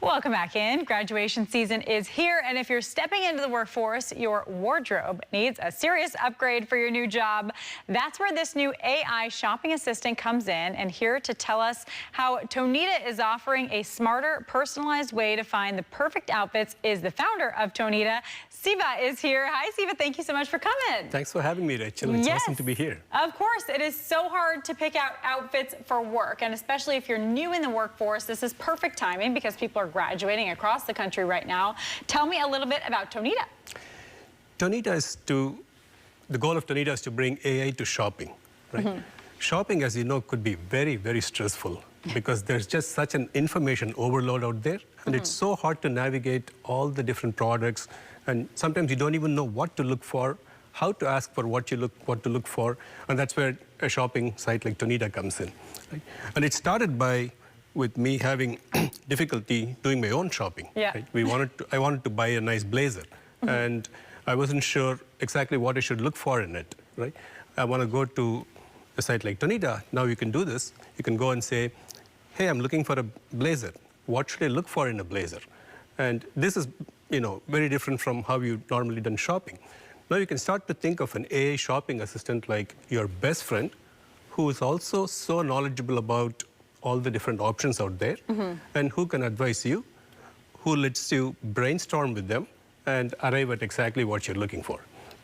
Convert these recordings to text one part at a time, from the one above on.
Welcome back in. Graduation season is here, and if you're stepping into the workforce, your wardrobe needs a serious upgrade for your new job. That's where this new AI shopping assistant comes in, and here to tell us how Tonita is offering a smarter, personalized way to find the perfect outfits is the founder of Tonita. Siva is here. Hi, Siva. Thank you so much for coming. Thanks for having me, Rachel. It's awesome to be here. Of course. It is so hard to pick out outfits for work, and especially if you're new in the workforce, this is perfect timing because people are graduating across the country right now. Tell me a little bit about Tonita. The goal of Tonita is to bring AI to shopping, right? Shopping, as you know, could be very, very stressful because there's just such an information overload out there, and it's so hard to navigate all the different products, and sometimes you don't even know what to look for, how to ask for what to look for, and that's where a shopping site like Tonita comes in. Right? And it started with me having difficulty doing my own shopping. Yeah. Right? I wanted to buy a nice blazer, and I wasn't sure exactly what I should look for in it. Right? I want to go to a site like Tonita. Now you can do this. You can go and say, hey, I'm looking for a blazer. What should I look for in a blazer? And this is, very different from how you've normally done shopping. Now you can start to think of an AI shopping assistant like your best friend, who is also so knowledgeable about all the different options out there, and who can advise you, who lets you brainstorm with them and arrive at exactly what you're looking for.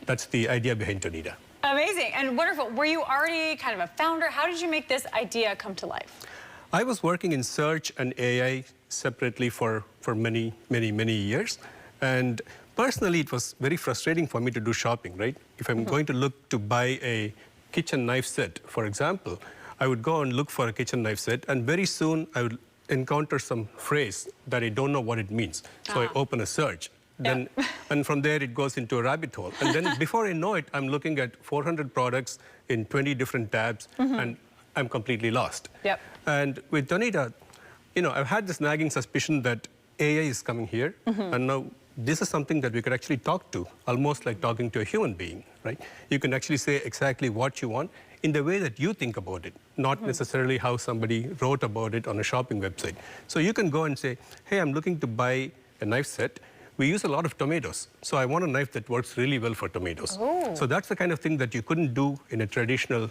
That's the idea behind Tonita. Amazing and wonderful. Were you already kind of a founder? How did you make this idea come to life? I was working in search and AI separately for many, many, many years. And personally, it was very frustrating for me to do shopping, right? If I'm going to look to buy a kitchen knife set, for example, I would go and look for a kitchen knife set, and very soon I would encounter some phrase that I don't know what it means. So I open a search. Then, and from there, it goes into a rabbit hole. And then before I know it, I'm looking at 400 products in 20 different tabs, and I'm completely lost. Yep. And with Tonita, I've had this nagging suspicion that AI is coming here, and now this is something that we could actually talk to, almost like talking to a human being, right? You can actually say exactly what you want in the way that you think about it, not necessarily how somebody wrote about it on a shopping website. So you can go and say, hey, I'm looking to buy a knife set. We use a lot of tomatoes, so I want a knife that works really well for tomatoes. So that's the kind of thing that you couldn't do in a traditional,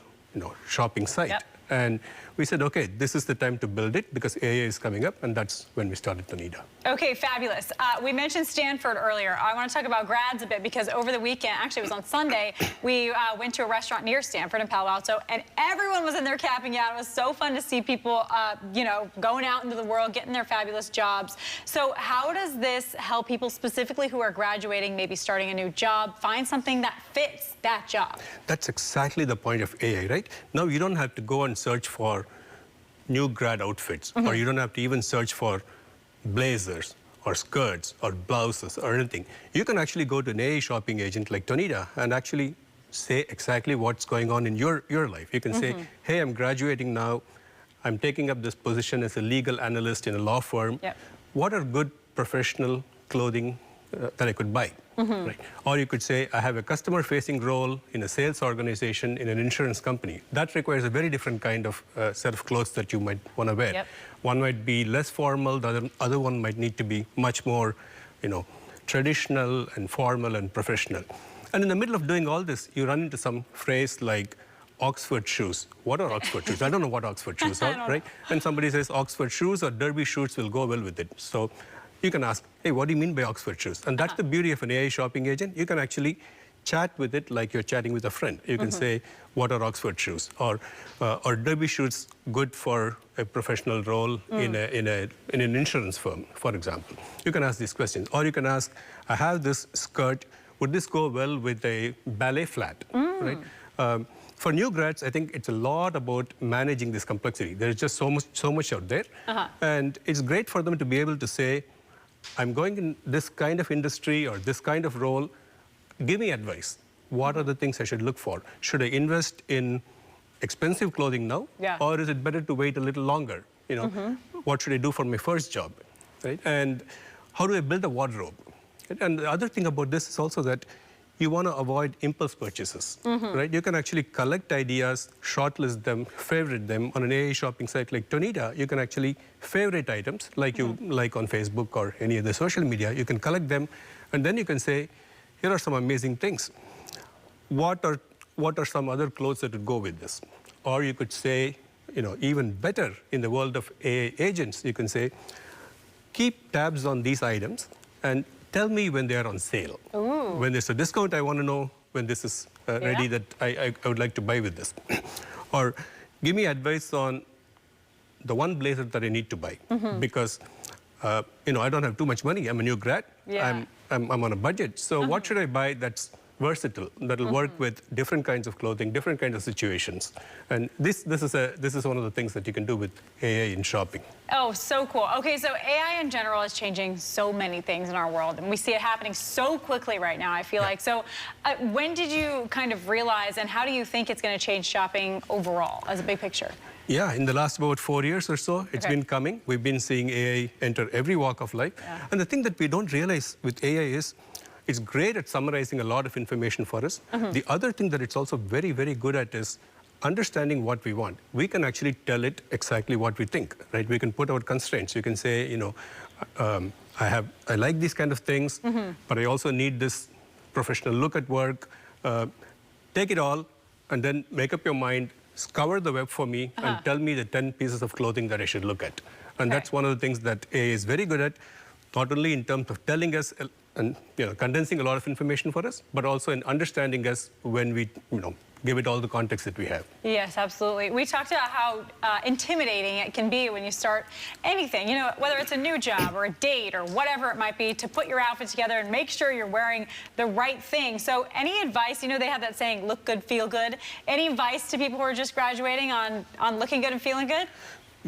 shopping site. Yep. And we said, okay, this is the time to build it because AI is coming up, and that's when we started Tonita. Okay, fabulous. We mentioned Stanford earlier. I want to talk about grads a bit because over the weekend, actually it was on Sunday, we went to a restaurant near Stanford in Palo Alto, and everyone was in there capping out. It was so fun to see people, going out into the world, getting their fabulous jobs. So how does this help people specifically who are graduating, maybe starting a new job, find something that fits that job? That's exactly the point of AI, right? Now you don't have to go and search for new grad outfits, or you don't have to even search for blazers or skirts or blouses or anything. You can actually go to an AI shopping agent like Tonita and actually say exactly what's going on in your life. You can say, hey, I'm graduating now. I'm taking up this position as a legal analyst in a law firm. Yep. What are good professional clothing that I could buy? Right? Or you could say, I have a customer-facing role in a sales organization in an insurance company. That requires a very different kind of set of clothes that you might want to wear. Yep. One might be less formal, the other one might need to be much more, traditional and formal and professional. And in the middle of doing all this, you run into some phrase like Oxford shoes. What are Oxford shoes? I don't know what Oxford shoes are, right? And somebody says Oxford shoes or derby shoes will go well with it. So you can ask, hey, what do you mean by Oxford shoes? And that's the beauty of an AI shopping agent. You can actually chat with it like you're chatting with a friend. You can say, what are Oxford shoes? Or derby shoes good for a professional role in an insurance firm, for example. You can ask these questions. Or you can ask, I have this skirt. Would this go well with a ballet flat? Right? For new grads, I think it's a lot about managing this complexity. There's just so much out there. And it's great for them to be able to say, I'm going in this kind of industry or this kind of role. Give me advice. What are the things I should look for? Should I invest in expensive clothing now? Yeah. Or is it better to wait a little longer? What should I do for my first job? Right? And how do I build a wardrobe? And the other thing about this is also that you want to avoid impulse purchases, right? You can actually collect ideas, shortlist them, favorite them. On an AI shopping site like Tonita, you can actually favorite items like you like on Facebook or any other social media. You can collect them, and then you can say, here are some amazing things. What are some other clothes that would go with this? Or you could say, even better in the world of AI agents, you can say, keep tabs on these items and tell me when they are on sale. Ooh. When there's a discount, I want to know when this is ready that I would like to buy with this. Or give me advice on the one blazer that I need to buy. Because, I don't have too much money. I'm a new grad. Yeah. I'm on a budget. So what should I buy that's versatile, that'll work with different kinds of clothing, different kinds of situations? And this is one of the things that you can do with AI in shopping. Oh, so cool. Okay, so AI in general is changing so many things in our world, and we see it happening so quickly right now, I feel like. So when did you kind of realize, and how do you think it's going to change shopping overall as a big picture? Yeah, in the last about 4 years or so, it's been coming. We've been seeing AI enter every walk of life. Yeah. And the thing that we don't realize with AI is it's great at summarizing a lot of information for us. The other thing that it's also very, very good at is understanding what we want. We can actually tell it exactly what we think, right? We can put out constraints. You can say, I like these kind of things, but I also need this professional look at work. Take it all and then make up your mind, scour the web for me and tell me the 10 pieces of clothing that I should look at. And that's one of the things that AI is very good at, not only in terms of telling us and condensing a lot of information for us, but also in understanding us when we give it all the context that we have. Yes, absolutely. We talked about how intimidating it can be when you start anything, whether it's a new job or a date or whatever it might be, to put your outfit together and make sure you're wearing the right thing. So any advice, they have that saying, look good, feel good. Any advice to people who are just graduating on looking good and feeling good?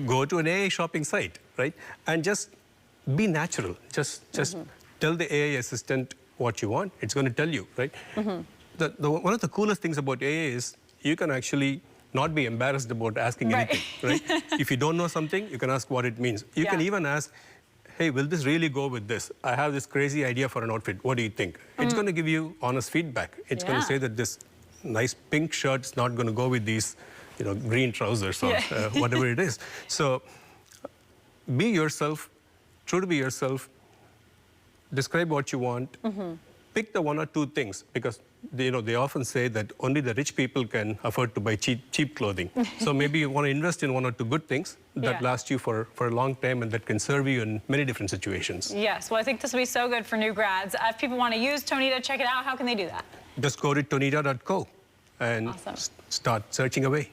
Go to an AI shopping site, right? And just be natural. Just tell the AI assistant what you want. It's going to tell you, right? One of the coolest things about AI is you can actually not be embarrassed about asking anything, right? If you don't know something, you can ask what it means. You can even ask, hey, will this really go with this? I have this crazy idea for an outfit. What do you think? It's going to give you honest feedback. It's going to say that this nice pink shirt is not going to go with these, green trousers or whatever it is. So be yourself, true to be yourself. Describe what you want. Pick the one or two things, because they often say that only the rich people can afford to buy cheap clothing. So maybe you want to invest in one or two good things that last you for a long time and that can serve you in many different situations. Yes, well, I think this will be so good for new grads. If people want to use Tonita, check it out. How can they do that? Just go to tonita.co and start searching away.